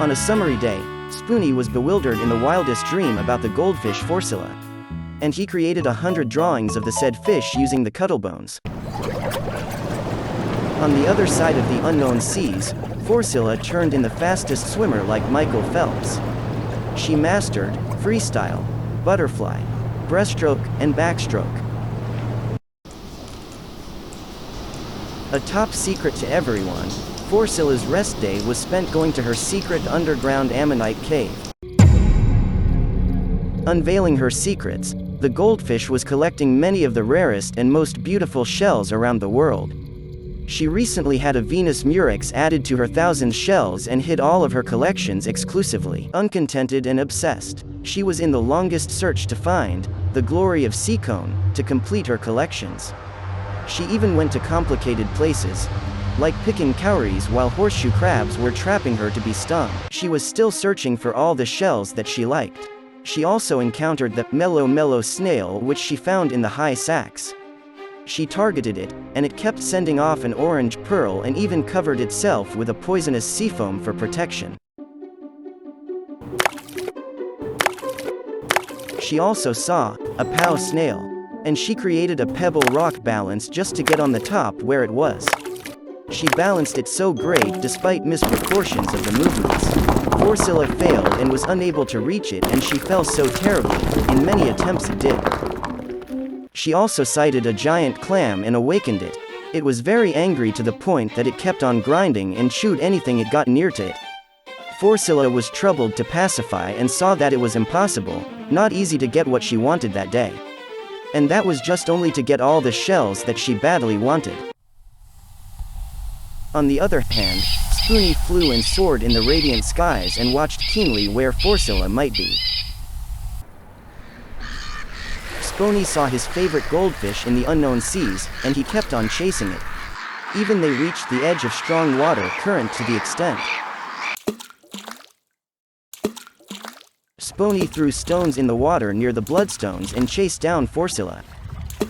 On a summery day, Sponi was bewildered in the wildest dream about the goldfish Forcyla. And he created 100 drawings of the said fish using the cuttlebones. On the other side of the unknown seas, Forcyla turned in the fastest swimmer like Michael Phelps. She mastered freestyle, butterfly, breaststroke, and backstroke. A top secret to everyone, Forcyla's rest day was spent going to her secret underground ammonite cave. Unveiling her secrets, the goldfish was collecting many of the rarest and most beautiful shells around the world. She recently had a Venus murex added to her 1,000 shells and hid all of her collections exclusively. Uncontented and obsessed, she was in the longest search to find the glory of sea cone to complete her collections. She even went to complicated places, like picking cowries while horseshoe crabs were trapping her to be stung. She was still searching for all the shells that she liked. She also encountered the mellow snail, which she found in the high sacks. She targeted it, and it kept sending off an orange pearl and even covered itself with a poisonous sea foam for protection. She also saw a pow snail, and she created a pebble rock balance just to get on the top where it was. She balanced it so great despite misproportions of the movements. Forcyla failed and was unable to reach it, and she fell so terribly, in many attempts it did. She also sighted a giant clam and awakened it. It was very angry to the point that it kept on grinding and chewed anything it got near to it. Forcyla was troubled to pacify and saw that it was impossible, not easy to get what she wanted that day. And that was just only to get all the shells that she badly wanted. On the other hand, Sponi flew and soared in the radiant skies and watched keenly where Forcyla might be. Sponi saw his favorite goldfish in the unknown seas, and he kept on chasing it. Even they reached the edge of strong water current to the extent. Sponi threw stones in the water near the bloodstones and chased down Forcyla.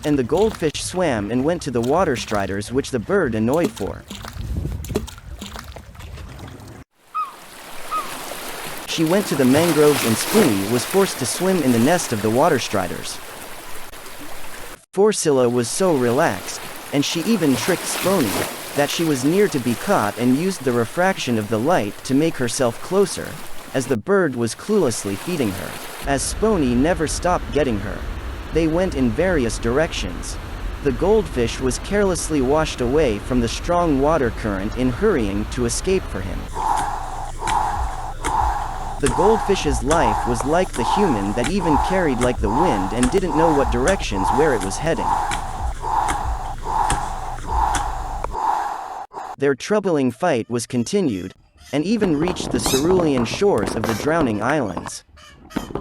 And the goldfish swam and went to the water striders, which the bird annoyed for. She went to the mangroves and Sponi was forced to swim in the nest of the water striders. Forcyla was so relaxed, and she even tricked Sponi, that she was near to be caught and used the refraction of the light to make herself closer, as the bird was cluelessly feeding her. As Sponi never stopped getting her. They went in various directions. The goldfish was carelessly washed away from the strong water current in hurrying to escape for him. The goldfish's life was like the human that even carried like the wind and didn't know what directions where it was heading. Their troubling fight was continued, and even reached the cerulean shores of the drowning islands.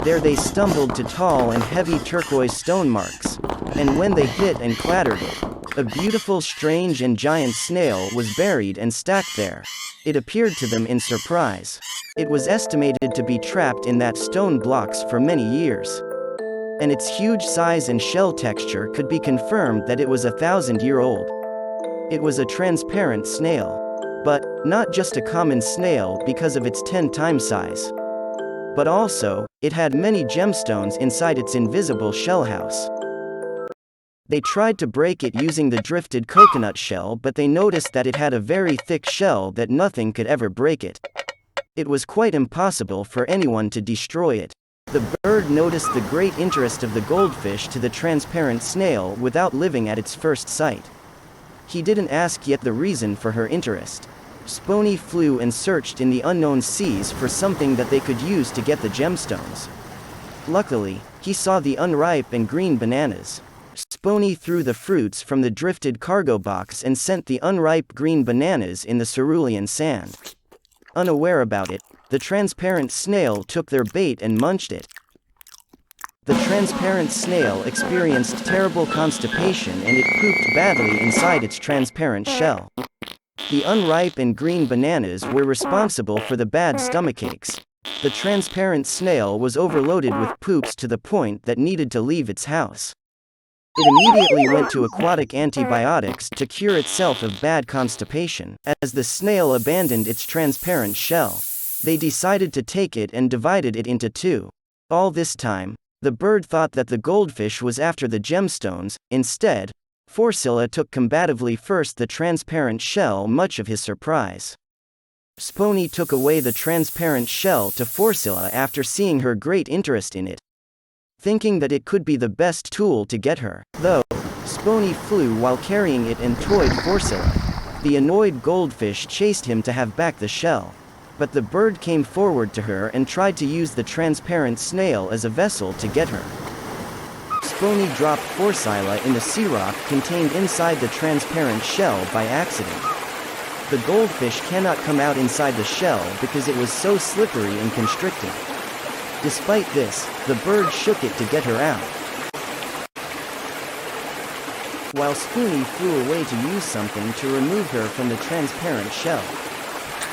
There they stumbled to tall and heavy turquoise stone marks, and when they hit and clattered it, a beautiful, strange and giant snail was buried and stacked there. It appeared to them in surprise. It was estimated to be trapped in that stone blocks for many years. And its huge size and shell texture could be confirmed that it was 1,000-year-old. It was a transparent snail. But, not just a common snail because of its 10 times size. But also, it had many gemstones inside its invisible shell house. They tried to break it using the drifted coconut shell, but they noticed that it had a very thick shell that nothing could ever break it. It was quite impossible for anyone to destroy it. The bird noticed the great interest of the goldfish to the transparent snail without living at its first sight. He didn't ask yet the reason for her interest. Sponi flew and searched in the unknown seas for something that they could use to get the gemstones. Luckily, he saw the unripe and green bananas. Sponi threw the fruits from the drifted cargo box and sent the unripe green bananas in the cerulean sand. Unaware about it, the transparent snail took their bait and munched it. The transparent snail experienced terrible constipation and it pooped badly inside its transparent shell. The unripe and green bananas were responsible for the bad stomachaches. The transparent snail was overloaded with poops to the point that needed to leave its house. It immediately went to aquatic antibiotics to cure itself of bad constipation, as the snail abandoned its transparent shell. They decided to take it and divided it into two. All this time, the bird thought that the goldfish was after the gemstones. Instead, Forcyla took combatively first the transparent shell, much of his surprise. Sponi took away the transparent shell to Forcyla after seeing her great interest in it, thinking that it could be the best tool to get her. Though, Sponi flew while carrying it and toyed Forcyla. The annoyed goldfish chased him to have back the shell. But the bird came forward to her and tried to use the transparent snail as a vessel to get her. Sponi dropped Forcyla in the sea rock contained inside the transparent shell by accident. The goldfish cannot come out inside the shell because it was so slippery and constricted. Despite this, the bird shook it to get her out. While Sponi flew away to use something to remove her from the transparent shell,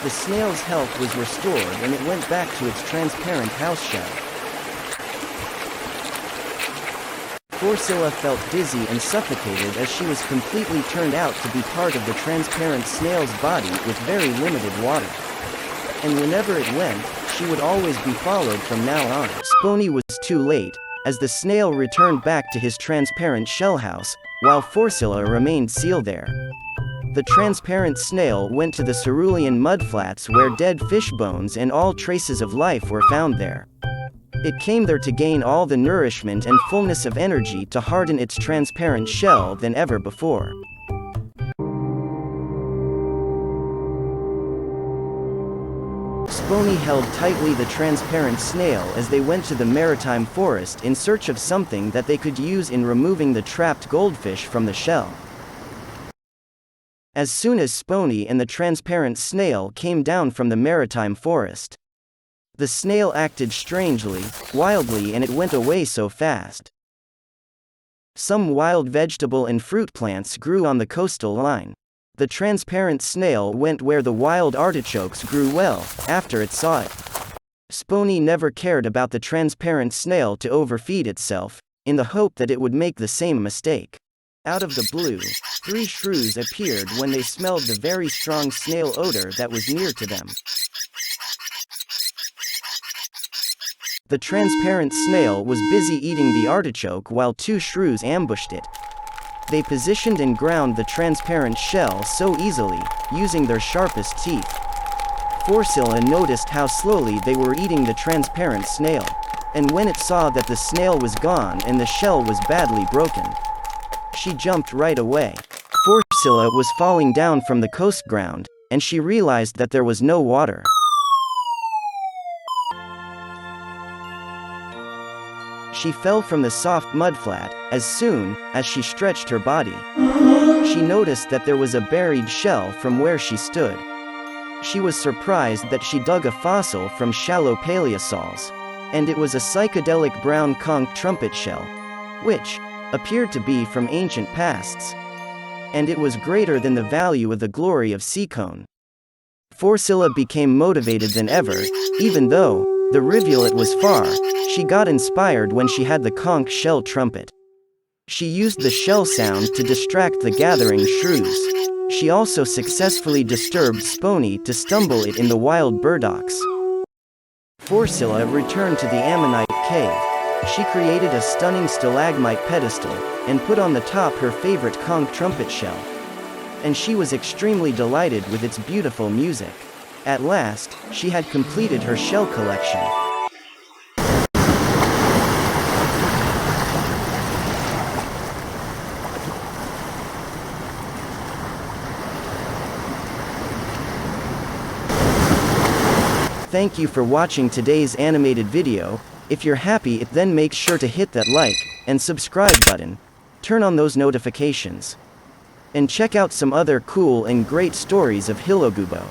the snail's health was restored and it went back to its transparent house shell. Forcyla felt dizzy and suffocated as she was completely turned out to be part of the transparent snail's body with very limited water. And whenever it went, she would always be followed from now on. Sponi was too late, as the snail returned back to his transparent shell house, while Forcyla remained sealed there. The transparent snail went to the cerulean mudflats where dead fish bones and all traces of life were found there. It came there to gain all the nourishment and fullness of energy to harden its transparent shell than ever before. Sponi held tightly the transparent snail as they went to the maritime forest in search of something that they could use in removing the trapped goldfish from the shell. As soon as Sponi and the transparent snail came down from the maritime forest, the snail acted strangely, wildly, and it went away so fast. Some wild vegetable and fruit plants grew on the coastal line. The transparent snail went where the wild artichokes grew well, after it saw it. Sponi never cared about the transparent snail to overfeed itself, in the hope that it would make the same mistake. Out of the blue, 3 shrews appeared when they smelled the very strong snail odor that was near to them. The transparent snail was busy eating the artichoke while 2 shrews ambushed it. They positioned and ground the transparent shell so easily, using their sharpest teeth. Forcyla noticed how slowly they were eating the transparent snail, and when it saw that the snail was gone and the shell was badly broken, she jumped right away. Forcyla was falling down from the coast ground, and she realized that there was no water. She fell from the soft mudflat. As soon as she stretched her body, she noticed that there was a buried shell from where she stood. She was surprised that she dug a fossil from shallow paleosols, and it was a psychedelic brown conch trumpet shell, which appeared to be from ancient pasts, and it was greater than the value of the glory of sea cone. Forcyla became motivated than ever, even though the rivulet was far. She got inspired when she had the conch shell trumpet. She used the shell sound to distract the gathering shrews. She also successfully disturbed Sponi to stumble it in the wild burdocks. Forcyla returned to the ammonite cave. She created a stunning stalagmite pedestal, and put on the top her favorite conch trumpet shell. And she was extremely delighted with its beautiful music. At last, she had completed her shell collection. Thank you for watching today's animated video. If you're happy, then make sure to hit that like and subscribe button. Turn on those notifications. And check out some other cool and great stories of Heliogobo.